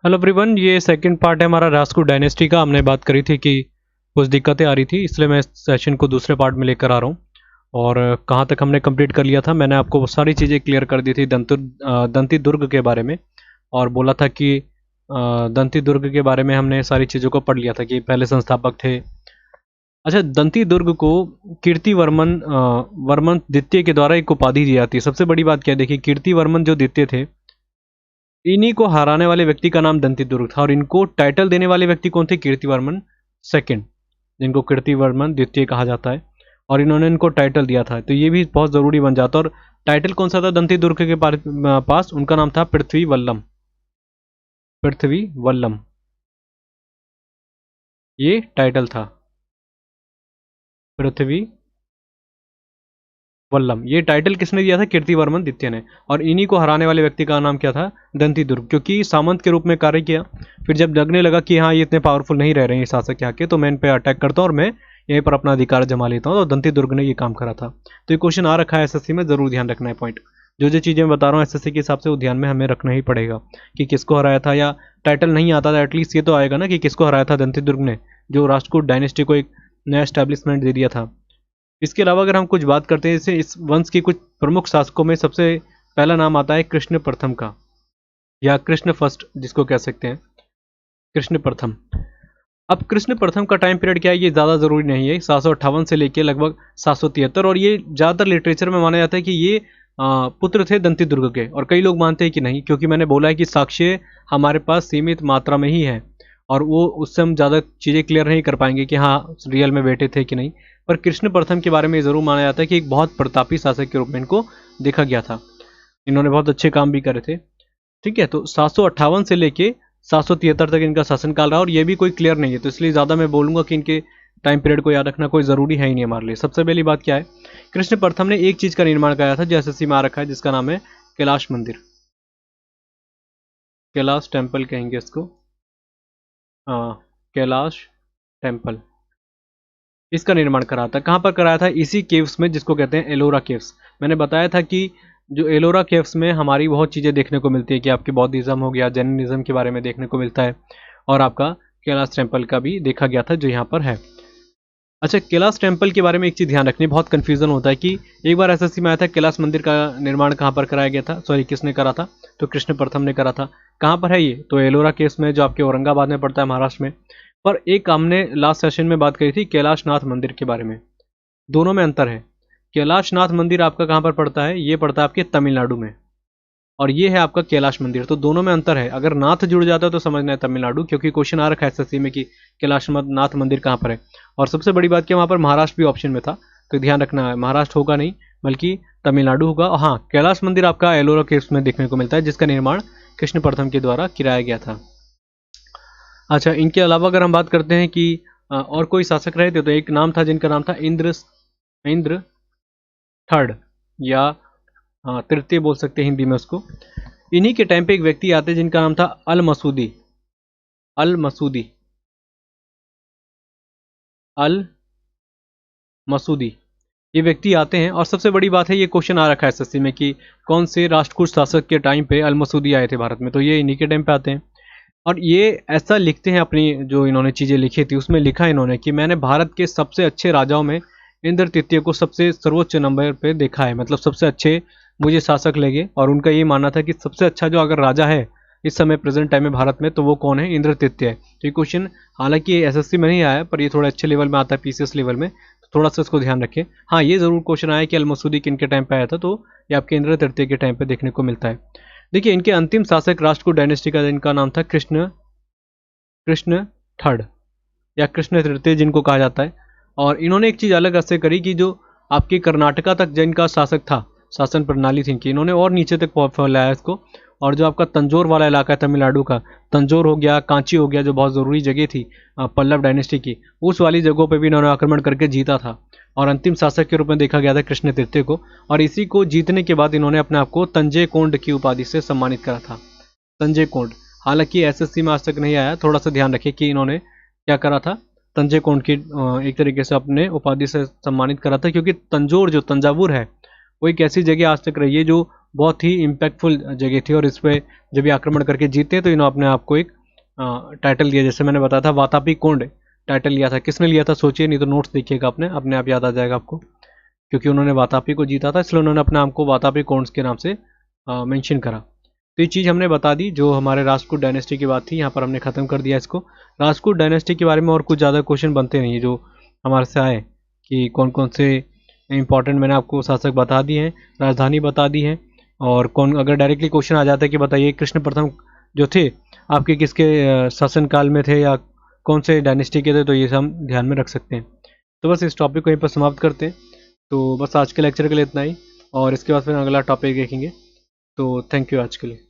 Hello everyone, ये second part है हमारा राजपूत डायनेस्टी का। हमने बात करी थी कि कुछ दिक्कतें आ रही थी, इसलिए मैं इस सेशन को दूसरे पार्ट में लेकर आ रहा हूँ। और कहाँ तक हमने कंप्लीट कर लिया था, मैंने आपको वो सारी चीज़ें क्लियर कर दी थी दंती दुर्ग के बारे में। और बोला था कि दंती दुर्ग के बारे में हमने सारी चीज़ों को पढ़ लिया था कि पहले संस्थापक थे। अच्छा, दंती दुर्ग को वर्मन द्वितीय के द्वारा एक उपाधि दी जाती है। सबसे बड़ी बात क्या है, देखिए, कीर्तिवर्मन जो द्वितीय थे, इन्हीं को हराने वाले व्यक्ति का नाम दंती दुर्ग था। और इनको टाइटल देने वाले व्यक्ति कौन थे? कीर्तिवर्मन सेकंड, जिनको कीर्तिवर्मन द्वितीय कहा जाता है। और इन्होंने इनको टाइटल दिया था, तो ये भी बहुत ज़रूरी बन जाता। और टाइटल कौन सा था दंती दुर्ग के पास? उनका नाम था पृथ्वी वल्लम। पृथ्वी वल्लम, ये टाइटल था, पृथ्वी वल्लम। ये टाइटल किसने दिया था? कीर्तिवर्मन द्वितीय ने। और इन्हीं को हराने वाले व्यक्ति का नाम क्या था? दंती दुर्ग। क्योंकि सामंत के रूप में कार्य किया, फिर जब लगने लगा कि हाँ, ये इतने पावरफुल नहीं रह रहे हैं शासक यहाँ के, तो मैं इन पे अटैक करता हूँ और मैं यहीं पर अपना अधिकार जमा लेता हूँ। तो दंती दुर्ग ने ये काम करा था। तो ये क्वेश्चन आ रखा है एसएससी में, जरूर ध्यान रखना है पॉइंट। जो जो चीज़ें मैं बता रहा हूँ एसएससी के हिसाब से, वो ध्यान में हमें रखना ही पड़ेगा कि किसको हराया था। या टाइटल नहीं आता था, एटलीस्ट ये तो आएगा ना कि किसको हराया था दंती दुर्ग ने, जो राष्ट्रकूट डायनेस्टी को एक नया एस्टेब्लिशमेंट दे दिया था। इसके अलावा अगर हम कुछ बात करते हैं, जैसे इस वंश के कुछ प्रमुख शासकों में सबसे पहला नाम आता है कृष्ण प्रथम का, या कृष्ण फर्स्ट जिसको कह सकते हैं, कृष्ण प्रथम। अब कृष्ण प्रथम का टाइम पीरियड क्या है, ये ज़्यादा ज़रूरी नहीं है। 758 से लेके लगभग 773। और ये ज़्यादातर लिटरेचर में माना जाता है कि ये पुत्र थे दंती दुर्ग के। और कई लोग मानते हैं कि नहीं, क्योंकि मैंने बोला है कि साक्ष्य हमारे पास सीमित मात्रा में ही है, और वो उससे हम ज़्यादा चीज़ें क्लियर नहीं कर पाएंगे कि हाँ रियल में बेटे थे कि नहीं। पर कृष्ण प्रथम के बारे में ज़रूर माना जाता है कि एक बहुत प्रतापी शासक के रूप में इनको देखा गया था। इन्होंने बहुत अच्छे काम भी करे थे। ठीक है, तो 758 से लेके 773 तक इनका शासनकाल रहा। और ये भी कोई क्लियर नहीं है, तो इसलिए ज़्यादा मैं बोलूँगा कि इनके टाइम पीरियड को याद रखना कोई ज़रूरी है ही नहीं हमारे लिए। सबसे पहली बात क्या है, कृष्ण प्रथम ने एक चीज़ का निर्माण कराया था जो एसएससी में आ रखा है, जिसका नाम है कैलाश मंदिर। कैलाश टेम्पल कहेंगे इसको, कैलाश टेम्पल। इसका निर्माण कराया था। कहाँ पर कराया था? इसी केव्स में, जिसको कहते हैं एलोरा केव्स। मैंने बताया था कि जो एलोरा केव्स में हमारी बहुत चीज़ें देखने को मिलती है, कि आपकी बौद्धिज्म हो गया, जैनिज्म के बारे में देखने को मिलता है। और आपका कैलाश टेम्पल का भी देखा गया था, जो यहाँ पर है। अच्छा, कैलाश टेम्पल के बारे में एक चीज़ ध्यान रखनी, बहुत कन्फ्यूजन होता है कि एक बार एसएससी में आया था कैलाश मंदिर का निर्माण कहाँ पर कराया गया था, सॉरी किसने करा था? तो कृष्ण प्रथम ने करा था। कहाँ पर है ये? तो एलोरा केव्स में, जो आपके औरंगाबाद में पड़ता है, महाराष्ट्र में। पर एक हमने लास्ट सेशन में बात करी थी कैलाशनाथ मंदिर के बारे में। दोनों में अंतर है। कैलाशनाथ मंदिर आपका कहाँ पर पड़ता है? ये पड़ता है आपके तमिलनाडु में। और ये है आपका कैलाश मंदिर। तो दोनों में अंतर है। अगर नाथ जुड़ जाता है तो समझना है तमिलनाडु, क्योंकि क्वेश्चन आ रखा है एसएससी में कि कैलाशनाथ मंदिर कहाँ पर है। और सबसे बड़ी बात क्या, वहाँ पर महाराष्ट्र भी ऑप्शन में था, तो ध्यान रखना है, महाराष्ट्र होगा नहीं बल्कि तमिलनाडु होगा। और हाँ, कैलाश मंदिर आपका एलोरा केव्स में देखने को मिलता है, जिसका निर्माण कृष्ण प्रथम के द्वारा किराया गया था। अच्छा, इनके अलावा अगर हम बात करते हैं कि और कोई शासक रहे थे, तो एक नाम था जिनका नाम था इंद्र थर्ड, या तृतीय बोल सकते हैं हिंदी में उसको। इन्हीं के टाइम पे एक व्यक्ति आते जिनका नाम था अल मसूदी। अल मसूदी, अल मसूदी, ये व्यक्ति आते हैं। और सबसे बड़ी बात है, ये क्वेश्चन आ रखा है एसएससी में कि कौन से राष्ट्रकूट शासक के टाइम पे अल मसूदी आए थे भारत में, तो ये इन्हीं के टाइम पे आते हैं। और ये ऐसा लिखते हैं, अपनी जो इन्होंने चीज़ें लिखी थी उसमें लिखा इन्होंने कि मैंने भारत के सबसे अच्छे राजाओं में इंद्र तृतीय को सबसे सर्वोच्च नंबर पे देखा है, मतलब सबसे अच्छे मुझे शासक लगे। और उनका ये मानना था कि सबसे अच्छा जो अगर राजा है इस समय प्रेजेंट टाइम में भारत में, तो वो कौन है? इंद्र तृतीय है। तो ये क्वेश्चन हालांकि एसएससी में नहीं आया है, पर ये थोड़ा अच्छे लेवल में आता है, पीसीएस लेवल में, तो थोड़ा सा इसको ध्यान रखें। हाँ, ये जरूर क्वेश्चन आया कि अल मसूदी किन के टाइम पे आया था, तो ये आपके इंद्र तृतीय के टाइम पे देखने को मिलता है। देखिए, इनके अंतिम शासक राष्ट्रकूट डायनेस्टी का, जिनका नाम था कृष्ण थर्ड, या कृष्ण तृतीय जिनको कहा जाता है। और इन्होंने एक चीज़ अलग ऐसे करी कि जो आपकी कर्नाटका तक जिनका शासक था, शासन प्रणाली थी इनकी, इन्होंने और नीचे तक फैलाया इसको। और जो आपका तंजौर वाला इलाका है तमिलनाडु का, तंजौर हो गया, कांची हो गया, जो बहुत ज़रूरी जगह थी पल्लव डायनेस्टी की, उस वाली जगहों पे भी इन्होंने आक्रमण करके जीता था। और अंतिम शासक के रूप में देखा गया था कृष्ण तृतीय को। और इसी को जीतने के बाद इन्होंने अपने आप को तंजे कोंड की उपाधि से सम्मानित करा था, तंजे कोंड। हालांकि एसएससी में आज तक नहीं आया, थोड़ा सा ध्यान रखिए कि इन्होंने क्या करा था, तंजे कोंड की एक तरीके से अपने उपाधि से सम्मानित करा था। क्योंकि तंजौर, जो तंजावुर है, वो एक ऐसी जगह आज तक रही है जो बहुत ही इम्पैक्टफुल जगह थी। और इस पर जब ये आक्रमण करके जीते तो इन्होंने अपने आप को एक टाइटल दिया, जैसे मैंने बताया था वातापी कोंड टाइटल लिया था। किसने लिया था सोचिए, नहीं तो नोट्स देखिएगा अपने आप याद आ जाएगा आपको। क्योंकि उन्होंने वातापी को जीता था, इसलिए उन्होंने अपने नाम को वातापी कोंड्स के नाम से मेंशन करा। तो ये चीज़ हमने बता दी, जो हमारे राजपूत डायनेस्टी की बात थी, यहाँ पर हमने ख़त्म कर दिया इसको। राजपूत डायनेस्टी के बारे में और कुछ ज़्यादा क्वेश्चन बनते नहीं है जो हमारे से आए, कि कौन कौन से इंपॉर्टेंट मैंने आपको शासक बता दिए हैं, राजधानी बता दी है, और कौन, अगर डायरेक्टली क्वेश्चन आ जाता है कि बताइए कृष्ण प्रथम जो थे आपके किसके शासनकाल में थे या कौन से डायनेस्टी के थे, तो ये सब हम ध्यान में रख सकते हैं। तो बस इस टॉपिक को यहीं पर समाप्त करते हैं। तो बस आज के लेक्चर के लिए इतना ही, और इसके बाद फिर अगला टॉपिक देखेंगे। तो थैंक यू आज के लिए।